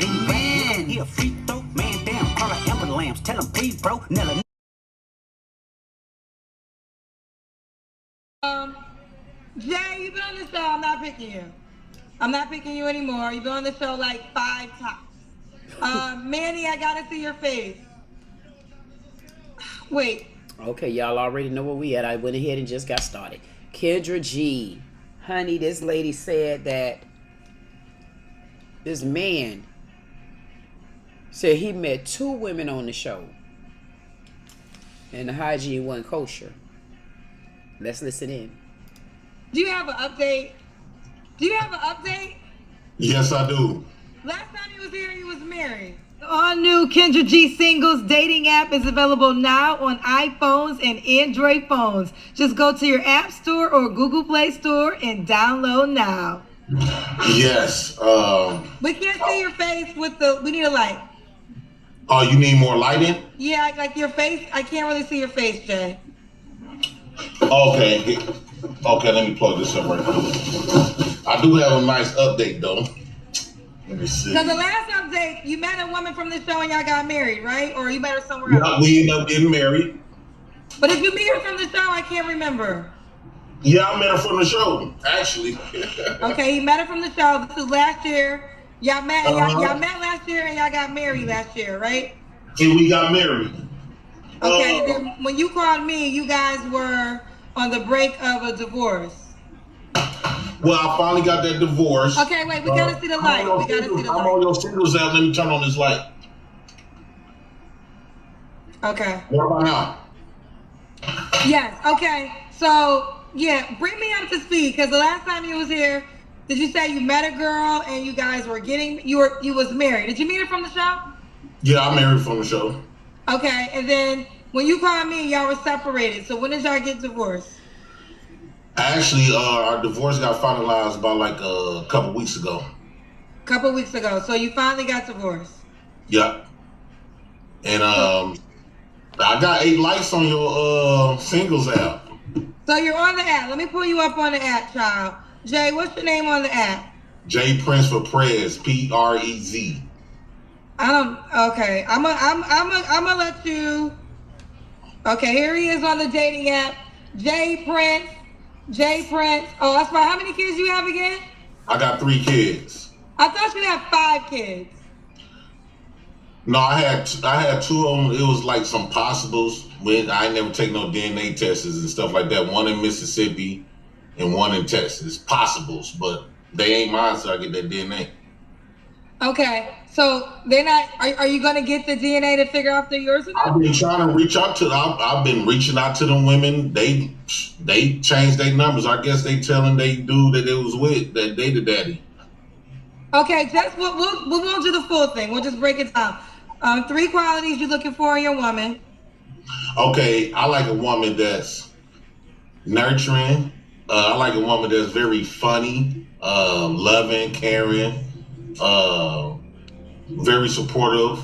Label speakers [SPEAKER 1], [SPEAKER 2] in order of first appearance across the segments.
[SPEAKER 1] Man, he a free throw, man down, call her Amber Lambs, tell him breathe, bro, Nella.
[SPEAKER 2] Jay, you've been on the show, I'm not picking you. I'm not picking you anymore. You've been on the show like 5 times. Manny, I gotta see your face. Wait.
[SPEAKER 3] Okay, y'all already know where we at. I went ahead and just got started. Kendra G. Honey, this lady said that this man said he met 2 women on the show and the hygiene wasn't kosher. Let's listen in.
[SPEAKER 2] Do you have an update? Do you have an update?
[SPEAKER 4] Yes, I do.
[SPEAKER 2] Last time he was here, he was married. The all-new Kendra G Singles dating app is available now on iPhones and Android phones. Just go to your App Store or Google Play Store and download now.
[SPEAKER 4] Yes.
[SPEAKER 2] We can't see your face with the... We need a light.
[SPEAKER 4] Oh, you need more lighting?
[SPEAKER 2] Yeah, like your face. I can't really see your face, Jay.
[SPEAKER 4] Okay. Okay, let me plug this up right quick. I do have a nice update, though. Let me see.
[SPEAKER 2] So the last update, you met a woman from the show and y'all got married, right? Or you met her somewhere else?
[SPEAKER 4] Yeah, we ended up getting married.
[SPEAKER 2] But if you meet her from the show, I can't remember.
[SPEAKER 4] Yeah, I met her from the show, actually.
[SPEAKER 2] Okay, he met her from the show. This is last year. Y'all met, y'all met last year and y'all got married last year, right?
[SPEAKER 4] And we got married.
[SPEAKER 2] Okay, then when you called me, you guys were on the break of a divorce.
[SPEAKER 4] Well, I finally got that divorce.
[SPEAKER 2] Okay, wait, we gotta see the light. We gotta see the
[SPEAKER 4] I'm
[SPEAKER 2] light.
[SPEAKER 4] on your singles app. Let me turn on this light.
[SPEAKER 2] Okay.
[SPEAKER 4] What about now?
[SPEAKER 2] Yes, okay. So, yeah, bring me up to speed, because the last time you was here, did you say you met a girl and you guys were getting, you was married? Did you meet her from the show?
[SPEAKER 4] Yeah, I married from the show.
[SPEAKER 2] Okay, and then when you called me, y'all were separated. So when did y'all get divorced?
[SPEAKER 4] Actually, our divorce got finalized about like a couple weeks ago.
[SPEAKER 2] Couple weeks ago. So you finally got divorced.
[SPEAKER 4] Yep. And I got 8 likes on your singles app.
[SPEAKER 2] So you're on the app. Let me pull you up on the app, child. Jay, what's your name on the app?
[SPEAKER 4] J Prince for Prez, Prez.
[SPEAKER 2] I don't. Okay, I'm gonna let you. Okay, here he is on the dating app. J Prince. Oh, that's right. How many kids you have again?
[SPEAKER 4] I got 3 kids.
[SPEAKER 2] I thought you had 5 kids.
[SPEAKER 4] No, I had 2 of them. It was like some possibles. When I ain't never take no DNA tests and stuff like that. 1 in Mississippi and 1 in Texas. Possibles, but they ain't mine, so I get that DNA.
[SPEAKER 2] Okay, so they're not. Are you gonna get the DNA to figure out if they're yours or not?
[SPEAKER 4] I've been trying to reach out to. I've been reaching out to them women. They changed their numbers. I guess they telling they dude that it was with that they the daddy.
[SPEAKER 2] Okay, just we won't do the full thing. We'll just break it down. 3 qualities you're looking for in your woman.
[SPEAKER 4] Okay, I like a woman that's nurturing. I like a woman that's very funny, loving, caring, very supportive.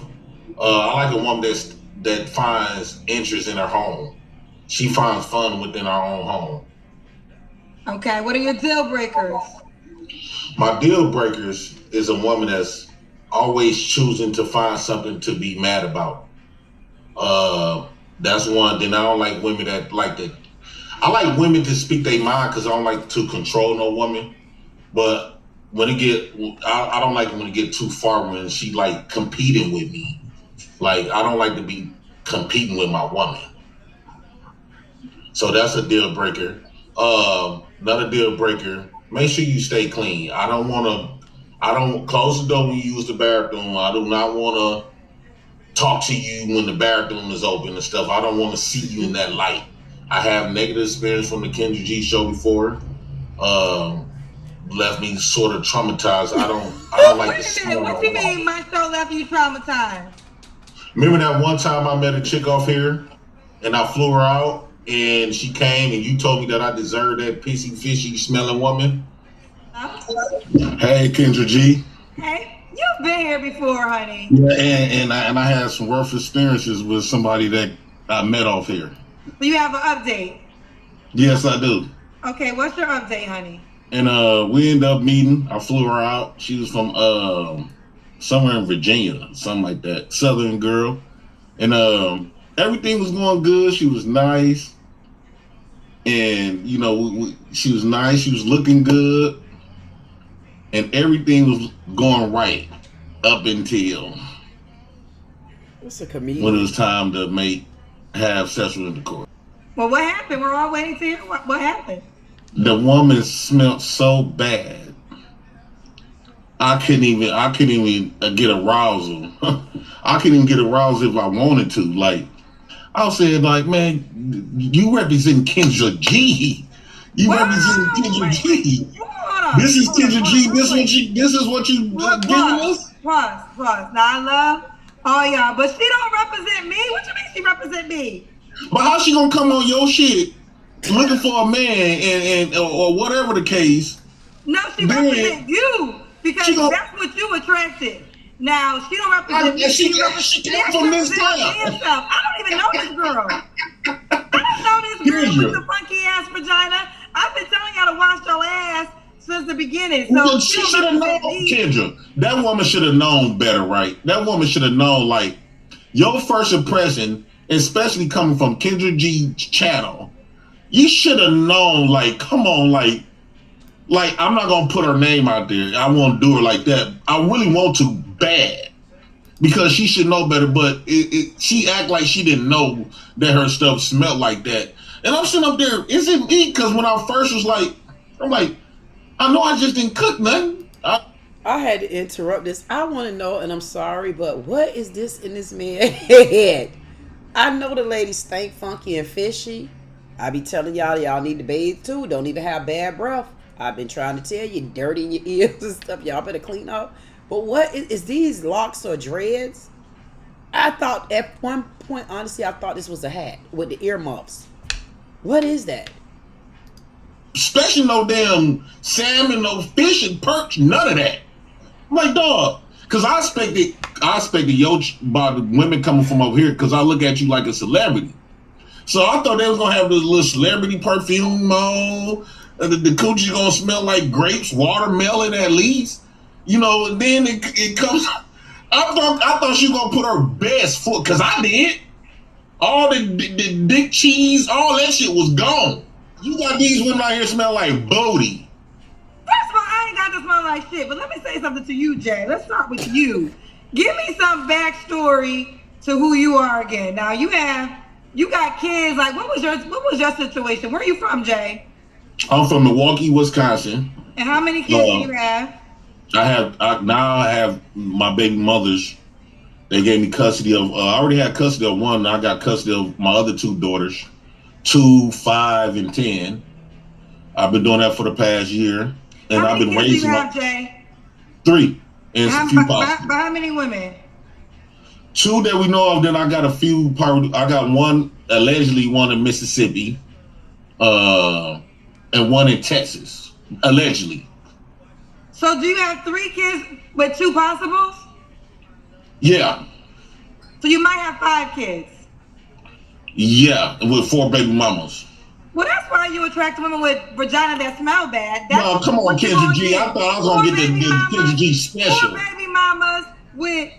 [SPEAKER 4] I like a woman that finds interest in her home. She finds fun within her own home.
[SPEAKER 2] Okay, what are your deal breakers?
[SPEAKER 4] My deal breakers is a woman that's always choosing to find something to be mad about. That's one. Then I don't like women that like that. I like women to speak their mind because I don't like to control no woman. But when it get, I don't like when it get too far when she like competing with me. Like I don't like to be competing with my woman. So that's a deal breaker. Another deal breaker. Make sure you stay clean. I don't close the door when you use the bathroom. I do not want to talk to you when the bathroom is open and stuff. I don't want to see you in that light. I have negative experience from the Kendra G show before. Left me sort of traumatized. I don't like
[SPEAKER 2] Wait a minute, what you mean my show left you traumatized?
[SPEAKER 4] Remember that one time I met a chick off here and I flew her out and she came and you told me that I deserved that pissy fishy smelling woman?
[SPEAKER 2] Huh?
[SPEAKER 4] Hey, Kendra G.
[SPEAKER 2] Hey, you've been here before, honey.
[SPEAKER 4] Yeah, and I had some rough experiences with somebody that I met off here.
[SPEAKER 2] You have an update?
[SPEAKER 4] Yes, I do.
[SPEAKER 2] Okay, what's your update, honey?
[SPEAKER 4] And we ended up meeting. I flew her out. She was from somewhere in Virginia, something like that. Southern girl. And everything was going good. She was nice. And, you know, she was nice. She was looking good. And everything was going right up until
[SPEAKER 3] It's a comedian.
[SPEAKER 4] when it was time to have sexual intercourse.
[SPEAKER 2] Well, what happened? We're all waiting to hear what happened.
[SPEAKER 4] The woman smelled so bad. I couldn't even get arousal. I couldn't even get arousal if I wanted to. Like, I was saying, like, man, you represent Kendra G. You represent Kendra G. This is Kendra G. This is what you giving us?
[SPEAKER 2] Plus. Now I love all y'all, but she don't represent me. What you mean she represent me?
[SPEAKER 4] But how she gonna come on your shit looking for a man and or whatever the case?
[SPEAKER 2] No, she represents you because that's what you attracted. Now she don't represent me. She came from this town. I don't even know this girl. I don't know this girl with the funky ass vagina. I've been telling y'all to wash your ass since the beginning. So
[SPEAKER 4] she should have known, Kendra. That woman should have known better, right? That woman should have known, like, your first impression, especially coming from Kendra G channel, you should have known, like, come on, like I'm not gonna put her name out there. I won't do her like that. I really want to bad because she should know better. But she act like she didn't know that her stuff smelled like that. And I'm sitting up there, is it me? Because when I first was like, I'm like, I know I just didn't cook nothing.
[SPEAKER 3] I had to interrupt this. I want to know, and I'm sorry, but what is this in this man's head? I know the lady stank, funky, and fishy. I be telling y'all need to bathe too. Don't even have bad breath. I've been trying to tell you, dirty in your ears and stuff. Y'all better clean up. But what is these locks or dreads? I thought at one point, honestly, I thought this was a hat with the earmuffs. What is that?
[SPEAKER 4] Especially no damn salmon, no fish and perch, none of that. I'm like, dog, because I expected your by the women coming from over here because I look at you like a celebrity. So I thought they was gonna have this little celebrity perfume on. The coochie gonna smell like grapes, watermelon at least. You know, and then it comes. I thought she was gonna put her best foot, because I did. All the dick cheese, all that shit was gone. You got these women out here smell like booty.
[SPEAKER 2] First of all, I ain't got to smell like shit, but let me say something to you, Jay. Let's start with you. Give me some backstory to who you are again. Now you got kids. Like, what was your situation? Where are you from, Jay?
[SPEAKER 4] I'm from Milwaukee, Wisconsin.
[SPEAKER 2] And how many kids do you have?
[SPEAKER 4] I have my baby mothers. They gave me custody of. I already had custody of one. I got custody of my other two daughters, 2, 5, and 10. I've been doing that for the past year, and I've been raising.
[SPEAKER 2] How many kids do you have, Jay?
[SPEAKER 4] 3, and a few possible.
[SPEAKER 2] By how many women?
[SPEAKER 4] 2 that we know of. Then I got a few. I got one allegedly, one in Mississippi, and one in Texas, allegedly.
[SPEAKER 2] So do you have 3 kids with 2 possibles?
[SPEAKER 4] Yeah.
[SPEAKER 2] So you might have 5 kids.
[SPEAKER 4] Yeah, with 4 baby mamas.
[SPEAKER 2] Well, that's why you attract women with vagina that smell bad. That's
[SPEAKER 4] no, come on, Kendra G. I thought I was gonna get the Kendra G special.
[SPEAKER 2] 4 baby mamas with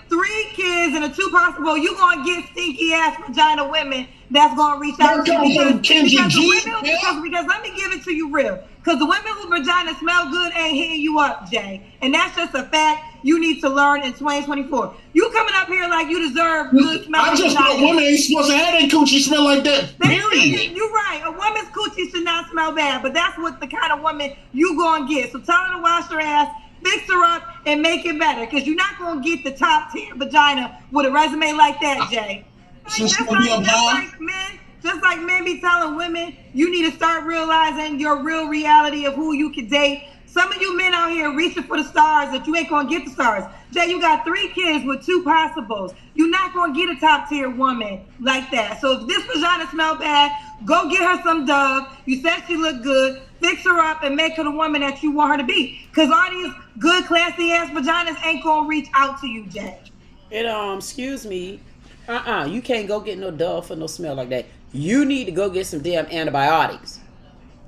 [SPEAKER 2] 3 kids and a 2 possible. You gonna get stinky ass vagina women that's gonna reach out to you because let me give it to you real. Because the women whose vagina smell good ain't hitting you up, Jay. And that's just a fact you need to learn in 2024. You coming up here like you deserve good smell.
[SPEAKER 4] I just thought women ain't supposed to have their coochie smell like that. Period.
[SPEAKER 2] You're right. A woman's coochie should not smell bad, but that's what the kind of woman you gonna get. So tell her to wash her ass, fix her up, and make it better. Because you're not gonna get the top tier vagina with a resume like that, Jay. Just like men be telling women, you need to start realizing your real reality of who you can date. Some of you men out here reaching for the stars that you ain't gonna get the stars. Jay, you got 3 kids with 2 possibles. You're not gonna get a top tier woman like that. So if this vagina smell bad, go get her some Dove. You said she looked good. Fix her up and make her the woman that you want her to be. Because all these good, classy ass vaginas ain't gonna reach out to you, Jay.
[SPEAKER 3] Excuse me. You can't go get no Dove for no smell like that. You need to go get some damn antibiotics.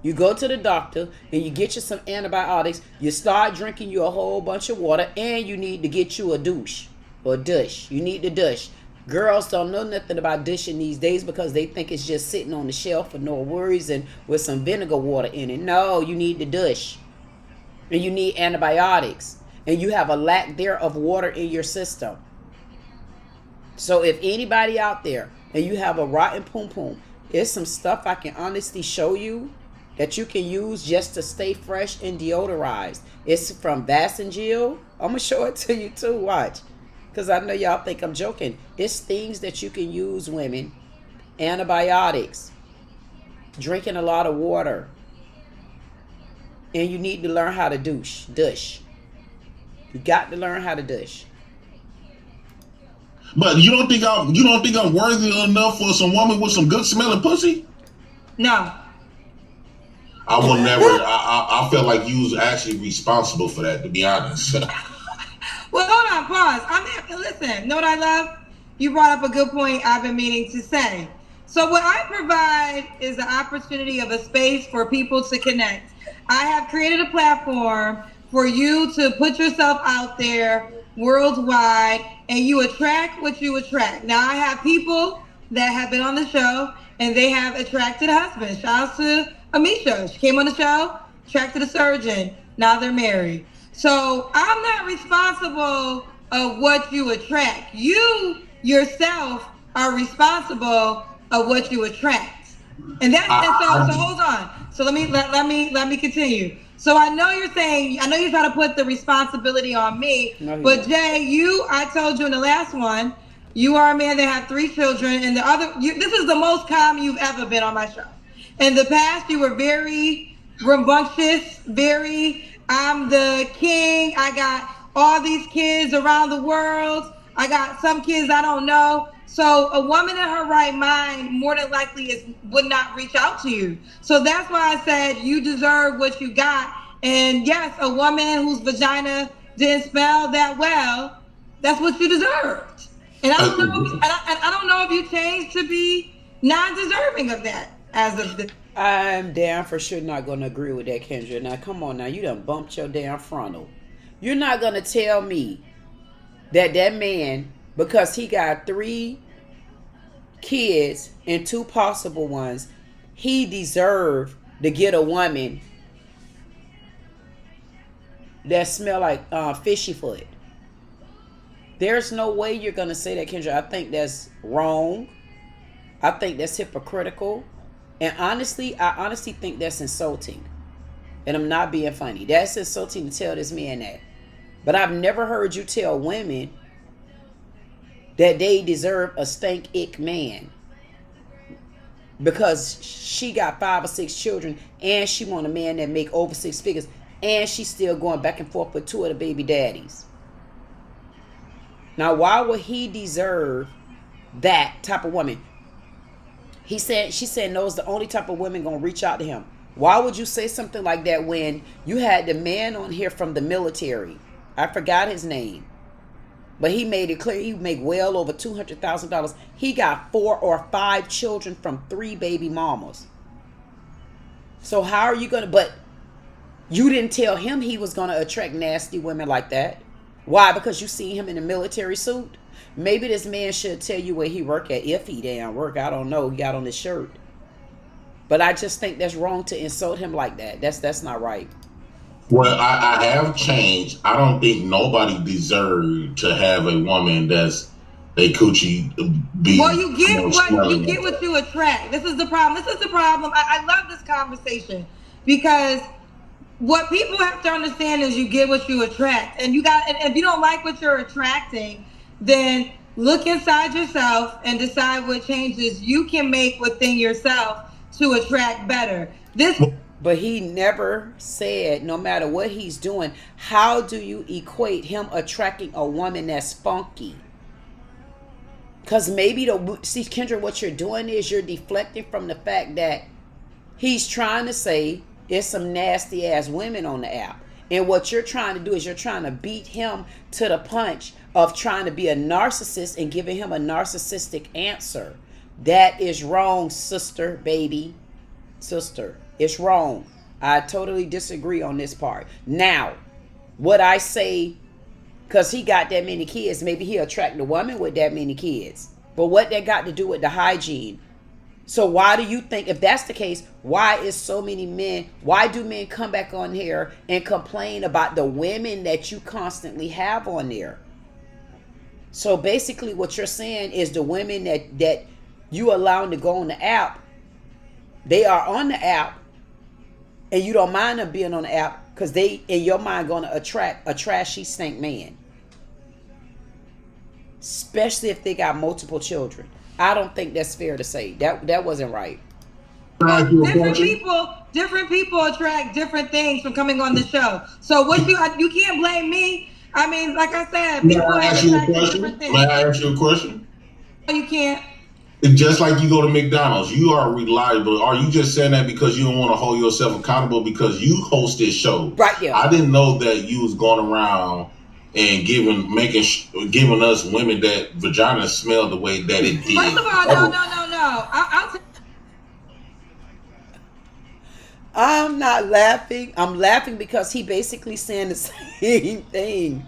[SPEAKER 3] You go to the doctor and you get you some antibiotics. You start drinking you a whole bunch of water, and you need to get you a douche or douche. You need to douche. Girls don't know nothing about douching these days because they think it's just sitting on the shelf for no worries and with some vinegar water in it. No, you need to douche. And you need antibiotics. And you have a lack there of water in your system. So if anybody out there and you have a rotten poom poom, it's some stuff I can honestly show you that you can use just to stay fresh and deodorized. It's from Vasengil. I'm going to show it to you too. Watch. Because I know y'all think I'm joking. It's things that you can use, women. Antibiotics. Drinking a lot of water. And you need to learn how to douche. Douche. You got to learn how to douche.
[SPEAKER 4] But you don't think I'm worthy enough for some woman with some good smelling pussy?
[SPEAKER 2] No.
[SPEAKER 4] I will never. I felt like you was actually responsible for that, to be honest.
[SPEAKER 2] Well, hold on, pause. Listen, know what I love? You brought up a good point I've been meaning to say. So what I provide is the opportunity of a space for people to connect. I have created a platform for you to put yourself out there worldwide, and you attract what you attract. Now, I have people that have been on the show, and they have attracted husbands. Shout out to Amisha. She came on the show, attracted a surgeon. Now they're married. So I'm not responsible of what you attract. You yourself are responsible of what you attract. And that's so hold on. So let me continue. So I know you're trying to put the responsibility on me, but Jay, I told you in the last one, you are a man that have 3 children, and this is the most calm you've ever been on my show. In the past, you were very rambunctious, I'm the king, I got all these kids around the world, I got some kids I don't know. So a woman in her right mind more than likely would not reach out to you. So that's why I said you deserve what you got. And yes, a woman whose vagina didn't smell that well, that's what you deserved. And I don't know if you changed to be non-deserving of that as of this.
[SPEAKER 3] I'm damn for sure not going to agree with that, Kendra. Now, come on now. You done bumped your damn frontal. You're not going to tell me that man, because he got 3 kids and 2 possible ones, he deserved to get a woman that smell like fishy foot. There's no way you're going to say that, Kendra. I think that's wrong. I think that's hypocritical. And honestly, I honestly think that's insulting. And I'm not being funny. That's insulting to tell this man that. But I've never heard you tell women that they deserve a stank ick man because she got 5 or 6 children and she want a man that make over 6 figures and she's still going back and forth with 2 of the baby daddies. Now, why would he deserve that type of woman? She said no, it's the only type of women gonna reach out to him. Why would you say something like that when you had the man on here from the military? I forgot his name. But he made it clear he make well over $200,000. He got 4 or 5 children from 3 baby mamas. So how are you gonna, but you didn't tell him he was gonna attract nasty women like that. Why? Because you seen him in a military suit? Maybe this man should tell you where he work at, if he damn work. I don't know. He got on his shirt. But I just think that's wrong to insult him like that. That's not right.
[SPEAKER 4] Well, I have changed. I don't think nobody deserved to have a woman that's they coochie be.
[SPEAKER 2] Well, you get what you attract. This is the problem. I love this conversation because what people have to understand is you get what you attract, and if you don't like what you're attracting, then look inside yourself and decide what changes you can make within yourself to attract better.
[SPEAKER 3] But he never said, no matter what he's doing, how do you equate him attracting a woman that's funky? Because maybe, see, Kendra, what you're doing is you're deflecting from the fact that he's trying to say there's some nasty ass women on the app. And what you're trying to do is you're trying to beat him to the punch of trying to be a narcissist and giving him a narcissistic answer. That is wrong, sister, baby. Sister. It's wrong. I totally disagree on this part. Now, what I say, because he got that many kids, maybe he'll attract a woman with that many kids. But what that got to do with the hygiene? So why do you think, if that's the case, why is so many men, why do men come back on here and complain about the women that you constantly have on there? So basically what you're saying is the women that you allowing to go on the app, they are on the app, and you don't mind them being on the app because they, in your mind, going to attract a trashy stink man. Especially if they got multiple children. I don't think that's fair to say. That wasn't right.
[SPEAKER 2] Different people attract different things from coming on the show. So what you can't blame me. I mean, like I said, people have attracted different things.
[SPEAKER 4] May I ask you a question?
[SPEAKER 2] You can't.
[SPEAKER 4] Just like you go to McDonald's, you are reliable. Are you just saying that because you don't want to hold yourself accountable because you host this show?
[SPEAKER 3] Right, yeah.
[SPEAKER 4] I didn't know that you was going around and giving us women that vagina smell the way that it did.
[SPEAKER 2] First of all, no.
[SPEAKER 3] I'm not laughing. I'm laughing because he basically saying the same thing.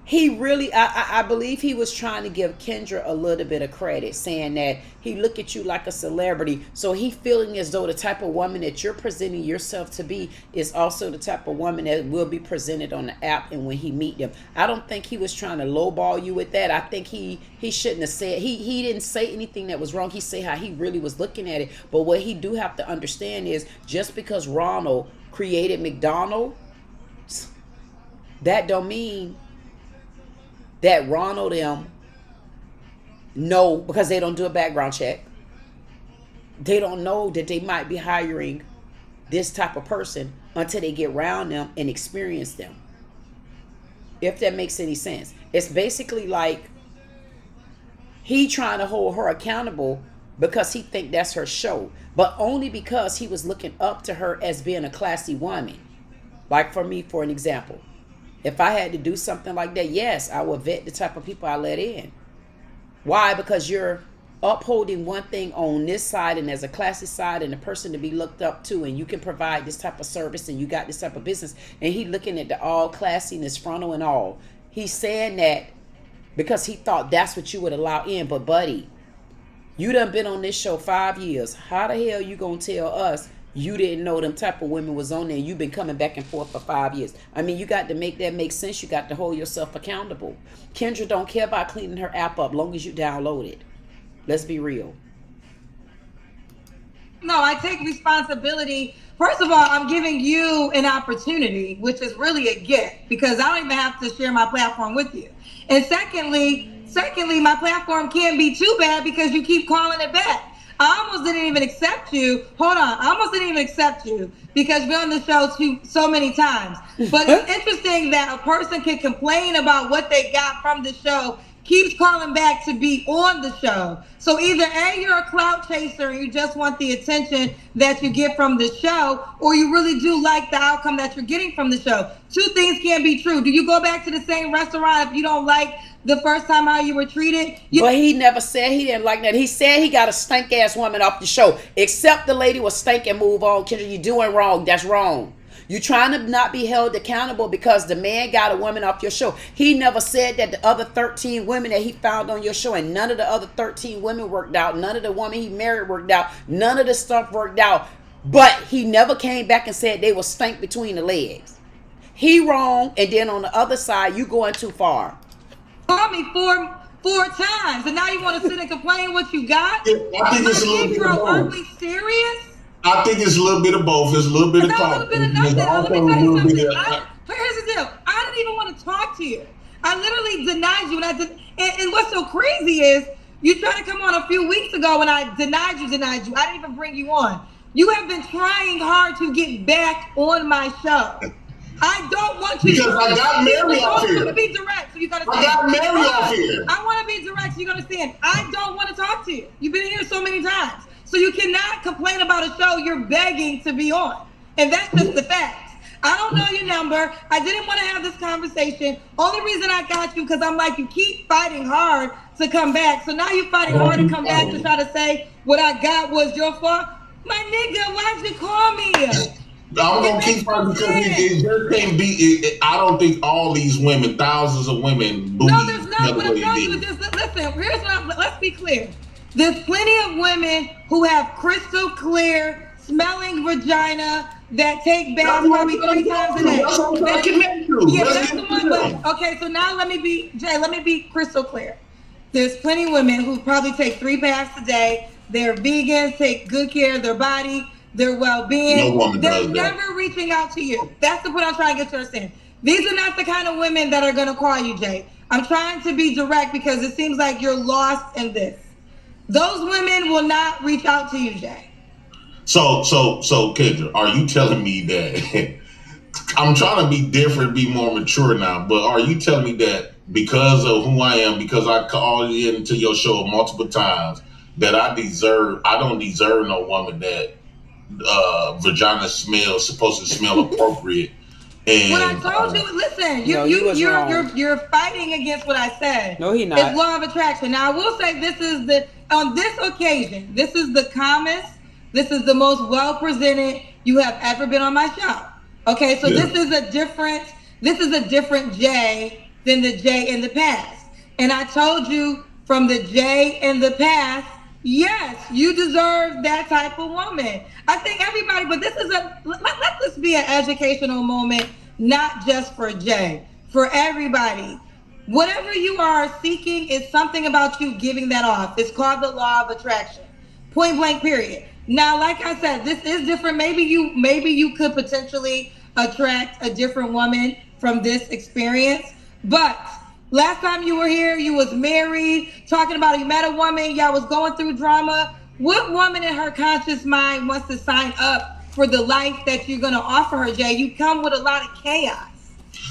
[SPEAKER 3] He really, I believe he was trying to give Kendra a little bit of credit, saying that he look at you like a celebrity. So he feeling as though the type of woman that you're presenting yourself to be is also the type of woman that will be presented on the app and when he meet them. I don't think he was trying to lowball you with that. I think he shouldn't have said, he didn't say anything that was wrong. He said how he really was looking at it. But what he do have to understand is just because Ronald created McDonald's, that don't mean that Ronald them know, because they don't do a background check. They don't know that they might be hiring this type of person until they get around them and experience them. If that makes any sense. It's basically like he trying to hold her accountable because he think that's her show, but only because he was looking up to her as being a classy woman. Like for me, for an example, if I had to do something like that, yes, I would vet the type of people I let in. Why? Because you're upholding one thing on this side and as a classy side and a person to be looked up to, and you can provide this type of service and you got this type of business, and he looking at the all classiness, frontal and all. He's saying that because he thought that's what you would allow in. But buddy, you done been on this show 5 years. How the hell you gonna tell us you didn't know them type of women was on there? You've been coming back and forth for 5 years. I mean, you got to make that make sense. You got to hold yourself accountable. Kendra don't care about cleaning her app up long as you download it. Let's be real.
[SPEAKER 2] No, I take responsibility. First of all, I'm giving you an opportunity, which is really a gift, because I don't even have to share my platform with you. And secondly, my platform can't be too bad because you keep calling it back. I almost didn't even accept you. Hold on. I almost didn't even accept you because we're on the show so many times. But it's interesting that a person can complain about what they got from the show, keeps calling back to be on the show. So either A, you're a clout chaser and you just want the attention that you get from the show, or you really do like the outcome that you're getting from the show. Two things can't be true. Do you go back to the same restaurant if you don't like the first time how you were treated?
[SPEAKER 3] But he never said he didn't like that. He said he got a stank ass woman off the show. Accept the lady was stank and move on. Kendra, you're doing wrong. That's wrong. You're trying to not be held accountable because the man got a woman off your show. He never said that the other 13 women that he found on your show, and none of the other 13 women worked out. None of the women he married worked out. None of the stuff worked out. But he never came back and said they were stank between the legs. He wrong, and then on the other side, you going too far.
[SPEAKER 2] Called me four times, and now you want to sit and complain what you got?
[SPEAKER 4] Yeah, I think it's a little bit of both.
[SPEAKER 2] Ugly serious?
[SPEAKER 4] I think it's a little bit of both. It's a little bit of
[SPEAKER 2] It's a little bit of nothing. Let me tell you something. Here's the deal. I didn't even want to talk to you. I literally denied you, and what's so crazy is you tried to come on a few weeks ago, and I denied you. I didn't even bring you on. You have been trying hard to get back on my show. I don't want you
[SPEAKER 4] because I got Mary off here.
[SPEAKER 2] I want to be direct, so you gotta
[SPEAKER 4] I got Mary off here.
[SPEAKER 2] I want to be direct, so you understand. I don't want to talk to you. You've been here so many times. So you cannot complain about a show you're begging to be on. And that's just the facts. I don't know your number. I didn't want to have this conversation. Only reason I got you because I'm like, you keep fighting hard to come back. So now you're fighting hard to come back to try to say what I got was your fault. My nigga, why'd you call me?
[SPEAKER 4] I'm gonna keep her because it just can't be. I don't think all these women, thousands of women,
[SPEAKER 2] No,
[SPEAKER 4] booty
[SPEAKER 2] there's not.
[SPEAKER 4] the
[SPEAKER 2] What I'm
[SPEAKER 4] way
[SPEAKER 2] telling
[SPEAKER 4] they
[SPEAKER 2] you
[SPEAKER 4] do.
[SPEAKER 2] is just listen. Here's what let's be clear. There's plenty of women who have crystal clear smelling vagina that take
[SPEAKER 4] That's
[SPEAKER 2] baths
[SPEAKER 4] what
[SPEAKER 2] probably 3 times a day.
[SPEAKER 4] That's what I'm trying to connect to.
[SPEAKER 2] Yeah,
[SPEAKER 4] Let's
[SPEAKER 2] that's
[SPEAKER 4] get
[SPEAKER 2] the
[SPEAKER 4] to
[SPEAKER 2] one.
[SPEAKER 4] them.
[SPEAKER 2] But okay, so now let me be crystal clear. There's plenty of women who probably take 3 baths a day. They're vegans, take good care of their body, their
[SPEAKER 4] No
[SPEAKER 2] well-being.
[SPEAKER 4] woman
[SPEAKER 2] They're
[SPEAKER 4] does that.
[SPEAKER 2] never reaching out to you. That's the point I'm trying to get you to understand. These are not the kind of women that are going to call you, Jay. I'm trying to be direct because it seems like you're lost in this. Those women will not reach out to you, Jay.
[SPEAKER 4] So, Kendra, are you telling me that I'm trying to be different, be more mature now? But are you telling me that because of who I am, because I called into your show multiple times, that I don't deserve no woman that vagina smells supposed to smell appropriate?
[SPEAKER 2] What I
[SPEAKER 4] And
[SPEAKER 2] told you, listen,
[SPEAKER 3] No, he was wrong.
[SPEAKER 2] you're fighting against what I said.
[SPEAKER 3] No, he not.
[SPEAKER 2] It's law of attraction. Now I will say this is on this occasion, this is the calmest, this is the most well presented you have ever been on my show. Okay, so
[SPEAKER 4] Yeah.
[SPEAKER 2] this is a different Jay than the Jay in the past. And I told you from the Jay in the past, yes, you deserve that type of woman. I think everybody, but let this be an educational moment, not just for Jay, for everybody. Whatever you are seeking is something about you giving that off. It's called the law of attraction. Point blank, period. Now, like I said, this is different. Maybe you could potentially attract a different woman from this experience. But last time you were here, you was married, talking about you met a woman, y'all was going through drama. What woman in her conscious mind wants to sign up for the life that you're gonna offer her, Jay? You come with a lot of chaos.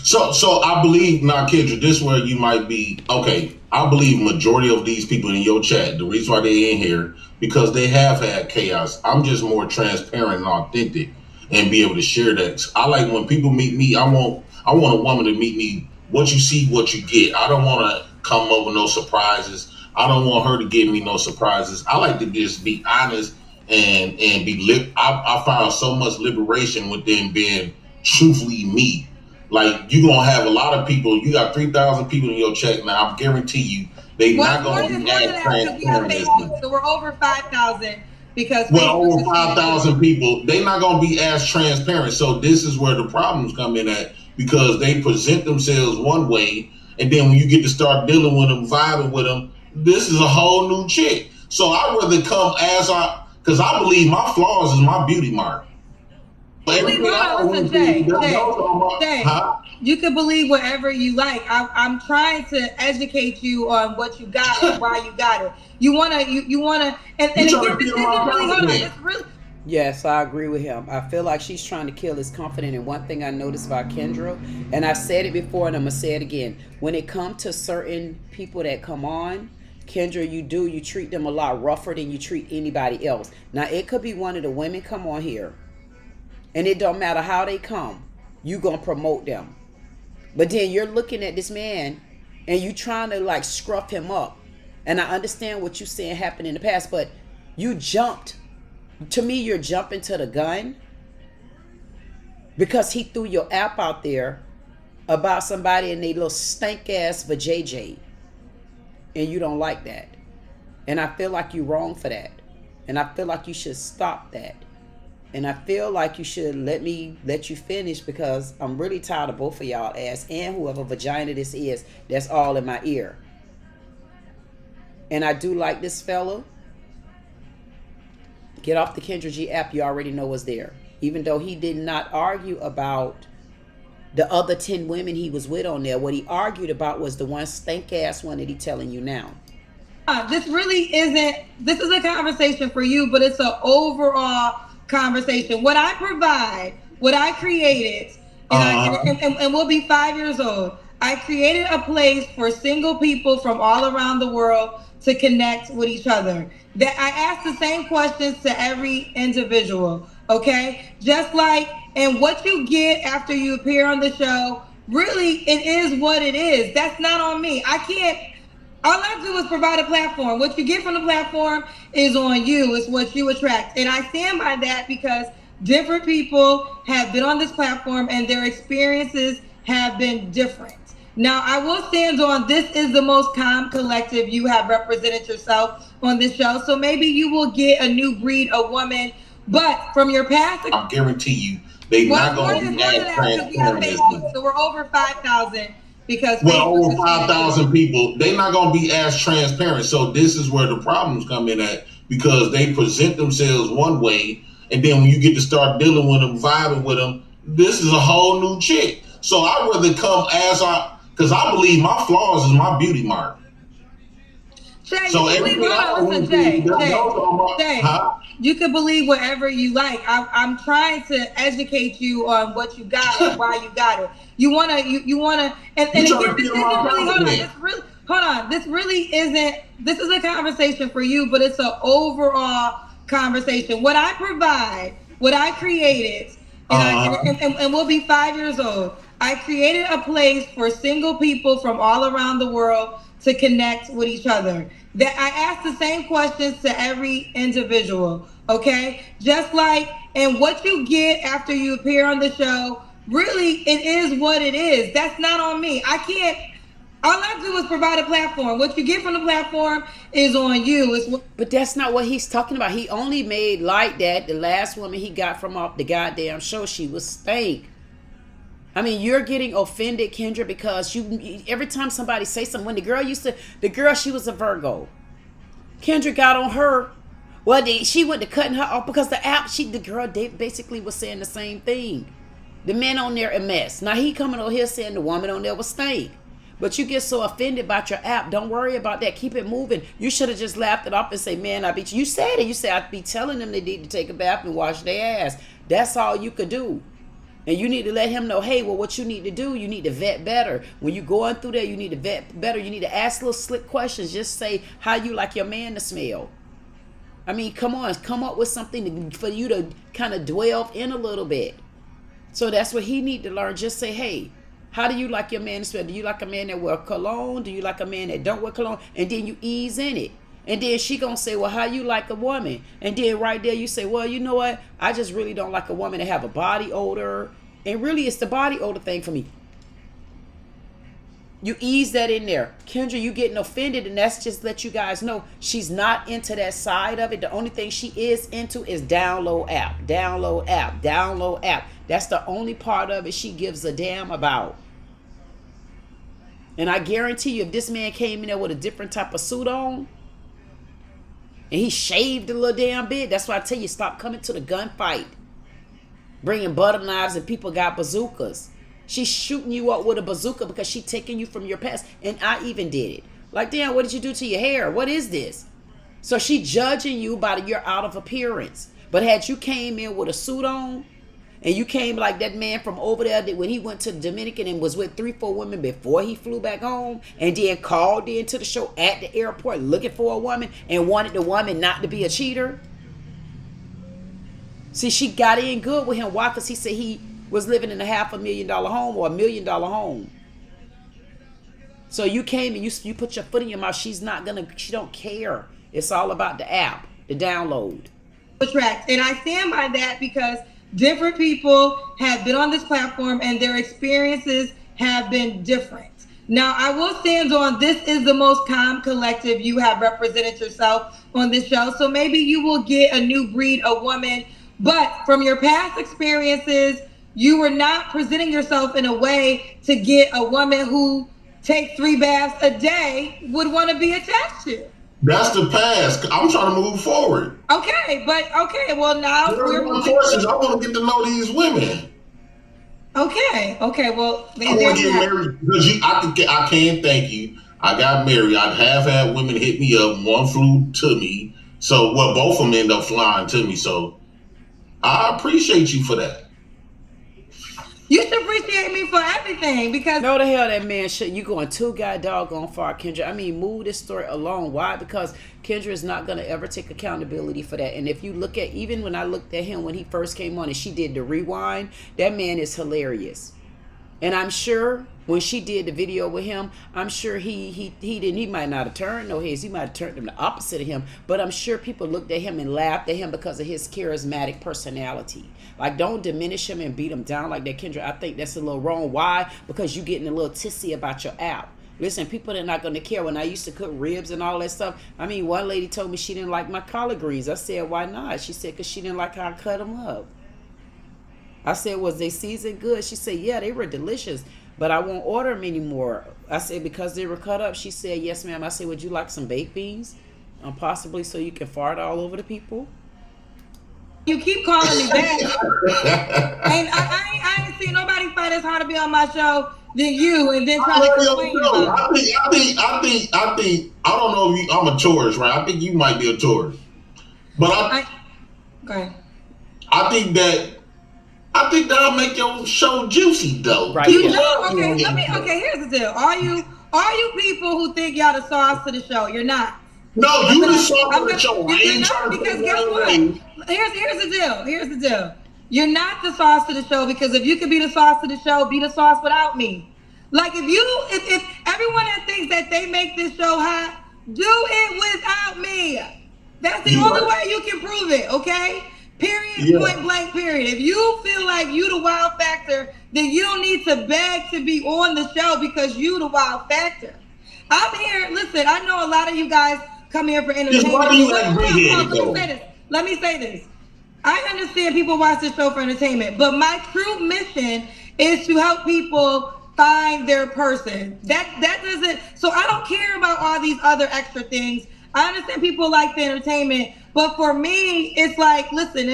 [SPEAKER 4] So I believe now, Kendra, this where you might be okay. I believe majority of these people in your chat, the reason why they in here, because they have had chaos. I'm just more transparent and authentic and be able to share that. I like when people meet me, I want a woman to meet me. What you see, what you get. I don't want to come up with no surprises. I don't want her to give me no surprises. I like to just be honest and be I found so much liberation within being truthfully me. Like you gonna have a lot of people. You got 3,000 people in your chat now. I guarantee you, they not gonna be as transparent as me.
[SPEAKER 2] So we're over 5,000 because
[SPEAKER 4] Well,
[SPEAKER 2] Facebook
[SPEAKER 4] over
[SPEAKER 2] is
[SPEAKER 4] 5,000 people, they not gonna be as transparent. So this is where the problems come in at because they present themselves one way, and then when you get to start dealing with them, vibing with them, this is a whole new chick. So I'd rather come because I believe my flaws is my beauty mark.
[SPEAKER 2] Listen, Jay, you can believe whatever you like. I'm trying to educate you on what you got and why you got it. You wanna, and again, this isn't really hold on. It's really.
[SPEAKER 3] Yes, I agree with him. I feel like she's trying to kill his confidence. And one thing I noticed about Kendra, and I said it before and I'm going to say it again. When it comes to certain people that come on, Kendra, you treat them a lot rougher than you treat anybody else. Now, it could be one of the women come on here, and it don't matter how they come, you going to promote them. But then you're looking at this man, and you trying to like scruff him up. And I understand what you saying happened in the past, but you jumped. To me, you're jumping to the gun because he threw your app out there about somebody and they little stank ass vajayjay, and you don't like that. And I feel like you're wrong for that. And I feel like you should stop that. And I feel like you should let you finish because I'm really tired of both of y'all ass and whoever vagina this is that's all in my ear. And I do like this fella. Get off the Kendra G app. You already know what's there. Even though he did not argue about the other 10 women he was with on there. What he argued about was the one stank ass one that he telling you now.
[SPEAKER 2] This really isn't, this is a conversation for you, but it's an overall conversation. What I provide, what I created, and we'll be 5 years old. I created a place for single people from all around the world to connect with each other. That I ask the same questions to every individual, okay? Just like, and what you get after you appear on the show, really, it is what it is. That's not on me. I can't, All I do is provide a platform. What you get from the platform is on you. It's what you attract. And I stand by that because different people have been on this platform and their experiences have been different. Now, I will stand on this is the most calm collective you have represented yourself on this show. So maybe you will get a new breed of woman. But from your past...
[SPEAKER 4] I guarantee you, they're not going to be as transparent as me.
[SPEAKER 2] So we're over 5,000. Because
[SPEAKER 4] over 5,000 people, they're not going to be as transparent. So this is where the problems come in at, because they present themselves one way, and then when you get to start dealing with them, vibing with them, this is a whole new chick. So I'd rather come because I believe my flaws is my beauty mark.
[SPEAKER 2] Jay,
[SPEAKER 4] so
[SPEAKER 2] you can believe whatever you like. I'm trying to educate you on what you got and why you got it. You wanna, and again, this isn't really, hold on. This really isn't. This is a conversation for you, but it's an overall conversation. What I provide, what I created, and we'll be 5 years old. I created a place for single people from all around the world to connect with each other. That I ask the same questions to every individual, okay? Just like, and what you get after you appear on the show, really, it is what it is. That's not on me. I can't, all I do is provide a platform. What you get from the platform is on you.
[SPEAKER 3] But that's not what he's talking about. He only made like that. The last woman he got from off the goddamn show, she was stank. I mean, you're getting offended, Kendra, because every time somebody say something, when the girl, she was a Virgo. Kendra got on her. Well, she went to cutting her off because the girl basically was saying the same thing. The men on there a mess. Now he coming over here saying the woman on there was stank. But you get so offended about your app. Don't worry about that. Keep it moving. You should have just laughed it off and say, man, I beat you. You said it. You said I'd be telling them they need to take a bath and wash their ass. That's all you could do. And you need to let him know, hey, well, what you need to do, you need to vet better. When you're going through there, you need to vet better. You need to ask little slick questions. Just say how you like your man to smell. I mean, come on, come up with something for you to kind of dwell in a little bit. So that's what he need to learn. Just say, hey, how do you like your man to smell? Do you like a man that wear cologne? Do you like a man that don't wear cologne? And then you ease in it. And then she gonna say, well, how you like a woman? And then right there you say, well, you know what? I just really don't like a woman that have a body odor. And really it's the body odor thing for me. You ease that in there. Kendra, you getting offended, and that's just let you guys know she's not into that side of it. The only thing she is into is download app, download app, download app. That's the only part of it she gives a damn about. And I guarantee you, if this man came in there with a different type of suit on, and he shaved a little damn bit, that's why I tell you, stop coming to the gunfight. Bringing butter knives and people got bazookas. She's shooting you up with a bazooka because she's taking you from your past. And I even did it. Like, damn, what did you do to your hair? What is this? So she judging you by your out of appearance. But had you came in with a suit on, and you came like that man from over there that when he went to the Dominican and was with 3-4 women before he flew back home, and then called into the show at the airport looking for a woman and wanted the woman not to be a cheater. See, she got in good with him. Why? Because he said he was living in a $500,000 home or $1 million home. So you came and you put your foot in your mouth. She don't care. It's all about the app, the download.
[SPEAKER 2] And I stand by that because different people have been on this platform and their experiences have been different. Now, I will stand on this is the most calm collective you have represented yourself on this show. So maybe you will get a new breed of woman. But from your past experiences, you were not presenting yourself in a way to get a woman who takes 3 baths a day would want to be attached to.
[SPEAKER 4] That's the past. I'm trying to move forward.
[SPEAKER 2] Okay, well now we're moving.
[SPEAKER 4] Questions. I want to get to know these women.
[SPEAKER 2] Okay, well
[SPEAKER 4] I want to get married because I can't thank you. I got married. I'd have had women hit me up. One flew to me. So both of them end up flying to me. So I appreciate you for that.
[SPEAKER 2] You should appreciate me for everything because...
[SPEAKER 3] No, the hell that man should. You going too doggone far, Kendra. I mean, move this story along. Why? Because Kendra is not going to ever take accountability for that. And if you look at, even when I looked at him when he first came on and she did the rewind, that man is hilarious. And I'm sure when she did the video with him, I'm sure he might not have turned no heads. He might have turned them the opposite of him. But I'm sure people looked at him and laughed at him because of his charismatic personality. Like, don't diminish him and beat him down like that, Kendra. I think that's a little wrong. Why? Because you getting a little tissy about your app. Listen, people are not going to care. When I used to cook ribs and all that stuff, I mean, one lady told me she didn't like my collard greens. I said, why not? She said, because she didn't like how I cut them up. I said, was they seasoned good? She said, yeah, they were delicious, but I won't order them anymore. I said, because they were cut up? She said, yes, ma'am. I said, would you like some baked beans? Possibly so you can fart all over the people?
[SPEAKER 2] You keep calling me back. And I ain't seen nobody fight as hard to be on my show than you, and then try to complain about it.
[SPEAKER 4] I think, I don't know if I'm a tourist, right? I think you might be a tourist. But
[SPEAKER 2] okay.
[SPEAKER 4] I think that I'll make your show juicy though.
[SPEAKER 2] Right. You know, okay, here's the deal. Are you people who think y'all the sauce to the show? You're not.
[SPEAKER 4] No, you the sauce to the show. I ain't trying to
[SPEAKER 2] because guess what? Here's the deal. Here's the deal. You're not the sauce to the show, because if you could be the sauce to the show, be the sauce without me. Like if everyone that thinks that they make this show hot, do it without me. That's the only way you can prove it, okay? Period, point blank, period. If you feel like you the wow factor, then you don't need to beg to be on the show because you the wow factor. I'm here, listen, I know a lot of you guys come here for entertainment.
[SPEAKER 4] Why do you like big-headed,
[SPEAKER 2] Let me say this. I understand people watch this show for entertainment, but my true mission is to help people find their person. That doesn't, so I don't care about all these other extra things. I understand people like the entertainment, but for me, it's like, listen,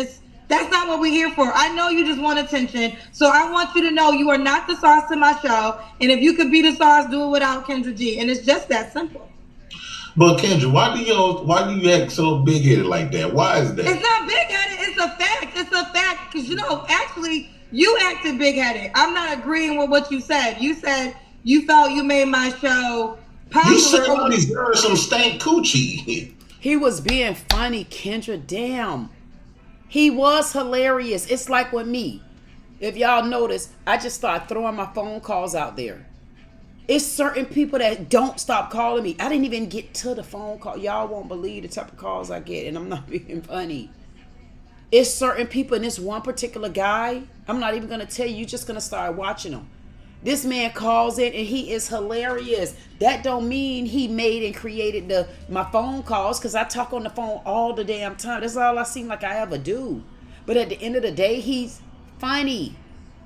[SPEAKER 2] that's not what we're here for. I know you just want attention, so I want you to know you are not the sauce to my show, and if you could be the sauce, do it without Kendra G, and it's just that simple.
[SPEAKER 4] But Kendra, why do you act so big-headed like that? Why is that?
[SPEAKER 2] It's not big-headed, it's a fact. It's a fact, because, actually, you acted big-headed. I'm not agreeing with what you said. You said you felt you made my show popular.
[SPEAKER 4] You said I deserve some stank coochie.
[SPEAKER 3] He was being funny, Kendra. Damn. He was hilarious. It's like with me. If y'all notice, I just start throwing my phone calls out there. It's certain people that don't stop calling me. I didn't even get to the phone call. Y'all won't believe the type of calls I get, and I'm not being funny. It's certain people, and this one particular guy, I'm not even going to tell you. You're just going to start watching him. This man calls in, and he is hilarious. That don't mean he made and created my phone calls, because I talk on the phone all the damn time. That's all I seem like I ever do. But at the end of the day, he's funny.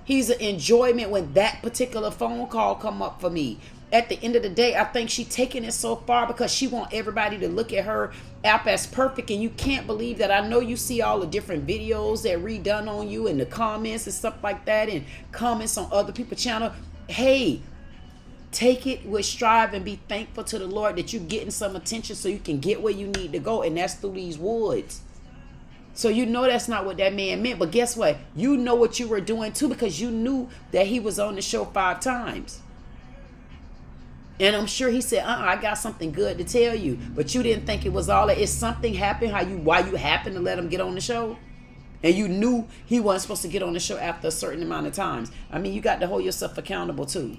[SPEAKER 3] He's an enjoyment when that particular phone call come up for me. At the end of the day, I think she taking it so far because she want everybody to look at her app as perfect, and you can't believe that. I know you see all the different videos that redone on you and the comments and stuff like that, and comments on other people's channel. Hey, take it with strive and be thankful to the Lord that you're getting some attention so you can get where you need to go, and that's through these woods. So you know that's not what that man meant. But guess what? You know what you were doing too, because you knew that he was on the show 5 times. And I'm sure he said, I got something good to tell you. But you didn't think it was all that. If something happened, why you happened to let him get on the show? And you knew he wasn't supposed to get on the show after a certain amount of times. I mean, you got to hold yourself accountable too.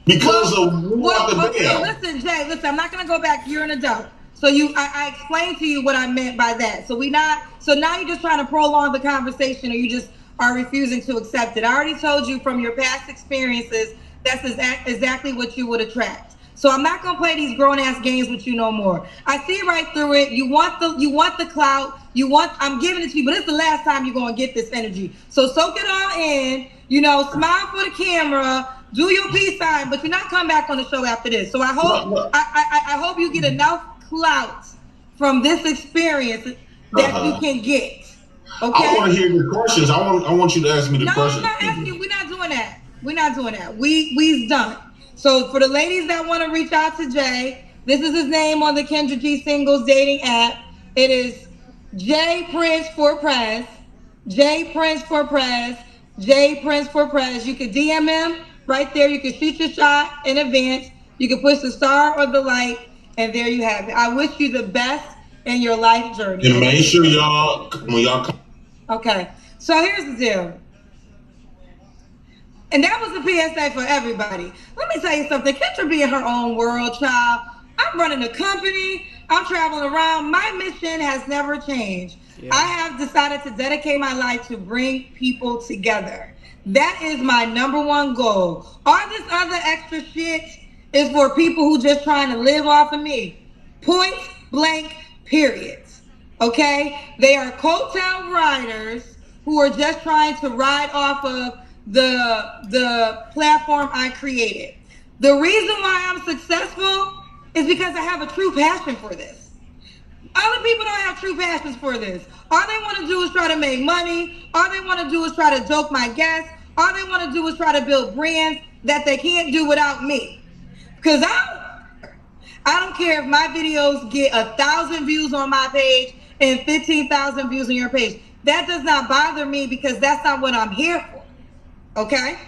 [SPEAKER 4] Because
[SPEAKER 2] listen, Jay, I'm not going to go back. You're an adult. So I explained to you what I meant by that. So now you're just trying to prolong the conversation, or you just are refusing to accept it. I already told you from your past experiences, that's exactly what you would attract. So I'm not gonna play these grown ass games with you no more. I see right through it. You want the clout. I'm giving it to you, but it's the last time you're gonna get this energy. So soak it all in. Smile for the camera. Do your peace sign, but you're not coming back on the show after this. So I hope you get enough clout from this experience that you can get. Okay.
[SPEAKER 4] I want to hear your questions. I want you to ask me the questions.
[SPEAKER 2] No, I'm not asking you. We're not doing that. We're not doing that. We's done. So for the ladies that want to reach out to Jay, this is his name on the Kendra G Singles dating app. It is J Prince for Press. J Prince for Press. J Prince for Press. You can DM him right there. You can shoot your shot in advance. You can push the star or the light. And there you have it. I wish you the best in your life journey.
[SPEAKER 4] And make sure when y'all come.
[SPEAKER 2] Okay. So here's the deal. And that was a PSA for everybody. Let me tell you something. Kendra be in her own world, child. I'm running a company. I'm traveling around. My mission has never changed. Yeah. I have decided to dedicate my life to bring people together. That is my #1 goal. All this other extra shit is for people who just trying to live off of me. Point blank, period. Okay? They are coattail riders who are just trying to ride off of the platform I created. The reason why I'm successful is because I have a true passion for this. Other people don't have true passions for this. All they want to do is try to make money. All they want to do is try to joke my guests. All they want to do is try to build brands that they can't do without me. Because I don't care if my videos get 1,000 views on my page and 15,000 views on your page. That does not bother me because that's not what I'm here for. Okay?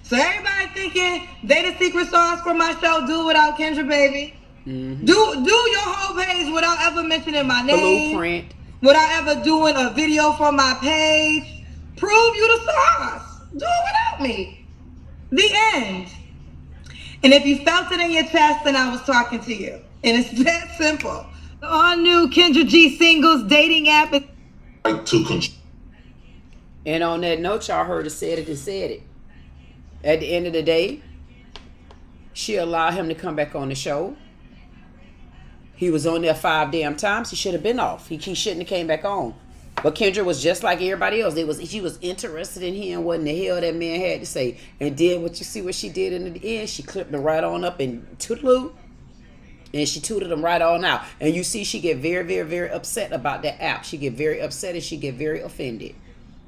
[SPEAKER 2] So everybody thinking they the secret sauce for my show, do it without Kendra, baby. Mm-hmm. Do your whole page without ever mentioning my name.
[SPEAKER 3] Blueprint.
[SPEAKER 2] Without ever doing a video for my page. Prove you the sauce. Do it without me. The end. And if you felt it in your chest, then I was talking to you. And it's that simple. The all-new Kendra G singles dating app is...
[SPEAKER 3] And on that note, y'all heard her said it and said it. At the end of the day, she allowed him to come back on the show. He was on there 5 damn times. He should have been off. He shouldn't have came back on. But Kendra was just like everybody else. She was interested in hearing what in the hell that man had to say. And then what she did in the end, she clipped him right on up and toodaloo. And she tooted him right on out. And you see she get very, very, very upset about that app. She get very upset and she get very offended.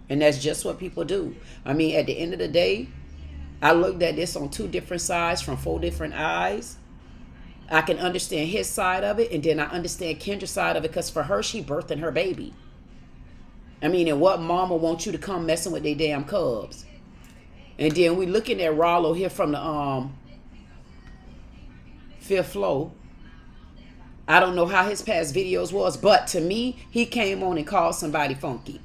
[SPEAKER 3] And that's just what people do. I mean, at the end of the day, I looked at this on 2 different sides from 4 different eyes. I can understand his side of it, and then I understand Kendra's side of it, because for her, she birthing her baby. I mean, and what mama wants you to come messing with their damn cubs? And then we looking at Rollo here from the 5th floor. I don't know how his past videos was, but to me, he came on and called somebody funky.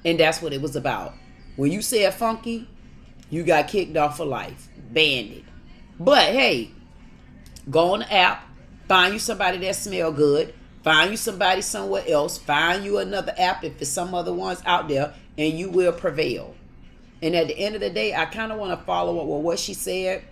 [SPEAKER 3] And that's what it was about. When you said funky, you got kicked off for life. Banned it. But hey, go on the app, find you somebody that smell good, find you somebody somewhere else, find you another app if there's some other ones out there, and you will prevail. And at the end of the day, I kind of want to follow up with what she said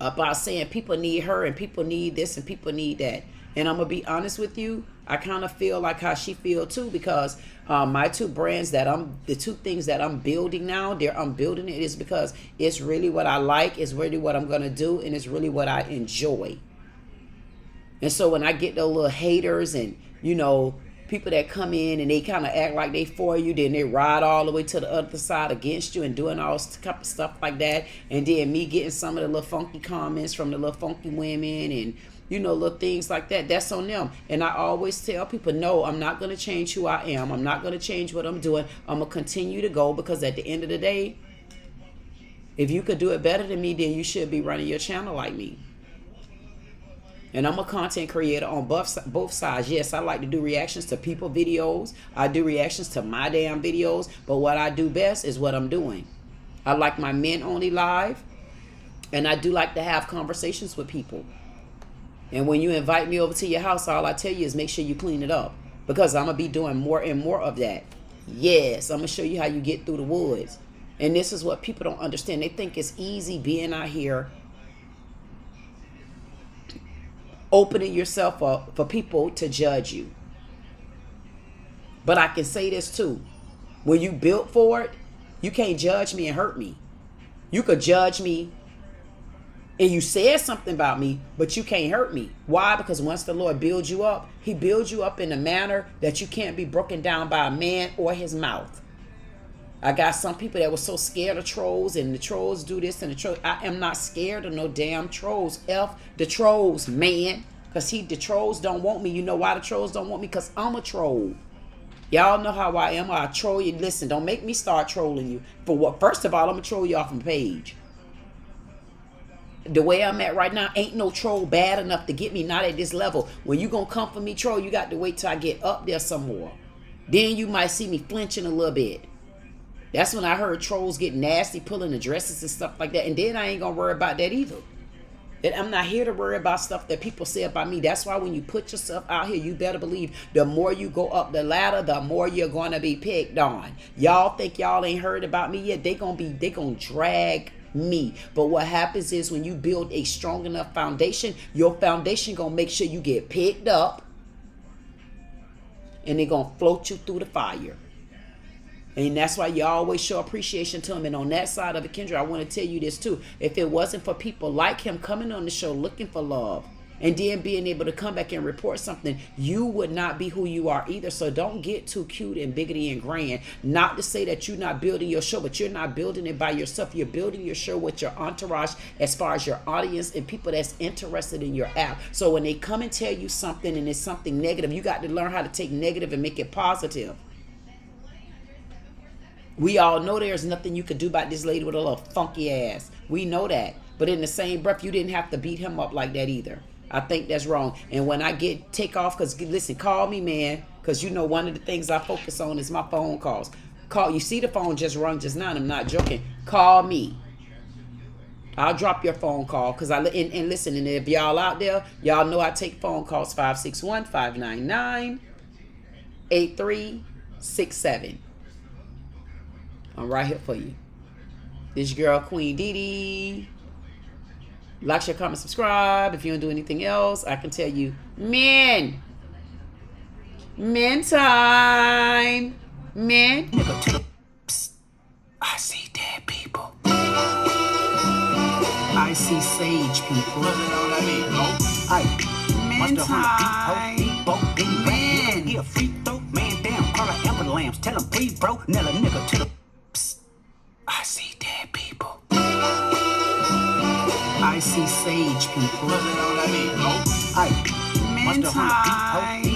[SPEAKER 3] about saying people need her and people need this and people need that. And I'm going to be honest with you, I kind of feel like how she feel too, because my 2 brands the 2 things that I'm building now, I'm building it is because it's really what I like, it's really what I'm going to do, and it's really what I enjoy. And so when I get those little haters and, you know, people that come in and they kind of act like they for you, then they ride all the way to the other side against you and doing all type of stuff like that. And then me getting some of the little funky comments from the little funky women and, you know, little things like that, that's on them. And I always tell people, no, I'm not going to change who I am. I'm not going to change what I'm doing. I'm going to continue to go, because at the end of the day, if you could do it better than me, then you should be running your channel like me. And I'm a content creator on both sides. Yes, I like to do reactions to people videos. I do reactions to my damn videos. But what I do best is what I'm doing. I like my men only live. And I do like to have conversations with people. And when you invite me over to your house, all I tell you is make sure you clean it up. Because I'm going to be doing more and more of that. Yes, I'm going to show you how you get through the woods. And this is what people don't understand. They think it's easy being out here, opening yourself up for people to judge you. But I can say this too. When you built for it, you can't judge me and hurt me. You could judge me and you said something about me, but you can't hurt me. Why? Because once the Lord builds you up, he builds you up in a manner that you can't be broken down by a man or his mouth. I got some people that were so scared of trolls, and the trolls do this and the trolls. I am not scared of no damn trolls. F the trolls, man. Because the trolls don't want me. You know why the trolls don't want me? Because I'm a troll. Y'all know how I am. I troll you. Listen, don't make me start trolling you. For what? First of all, I'm going to troll you off my page. The way I'm at right now, ain't no troll bad enough to get me, not at this level. When you going to come for me, troll, you got to wait till I get up there some more. Then you might see me flinching a little bit. That's when I heard trolls get nasty, pulling the dresses and stuff like that. And then I ain't gonna worry about that either. And I'm not here to worry about stuff that people say about me. That's why when you put yourself out here, you better believe the more you go up the ladder, the more you're gonna be picked on. Y'all think y'all ain't heard about me yet? They gonna drag me. But what happens is when you build a strong enough foundation, your foundation gonna make sure you get picked up, and they're gonna float you through the fire. And that's why you always show appreciation to him. And on that side of it, Kendra, I want to tell you this too. If it wasn't for people like him coming on the show looking for love and then being able to come back and report something, you would not be who you are either. So don't get too cute and biggity and grand. Not to say that you're not building your show, but you're not building it by yourself. You're building your show with your entourage as far as your audience and people that's interested in your app. So when they come and tell you something and it's something negative, you got to learn how to take negative and make it positive. We all know there's nothing you could do about this lady with a little funky ass. We know that. But in the same breath, you didn't have to beat him up like that either. I think that's wrong. And when I take off, because listen, call me, man. Because you know one of the things I focus on is my phone calls. You see the phone just rung just now, and I'm not joking. Call me. I'll drop your phone call. And listen, and if y'all out there, y'all know I take phone calls 561-599-8367. I'm right here for you. This girl, Queen Dee Dee. Like, share, comment, subscribe. If you don't do anything else, I can tell you, men time. Men.
[SPEAKER 1] I see dead people. I see sage people.
[SPEAKER 3] Men time.
[SPEAKER 1] Man. He a free throw. Man down. Call her ambulance. Tell him breathe, bro. Nail a nigga to the. I see dead people. I see sage people.
[SPEAKER 3] Men time.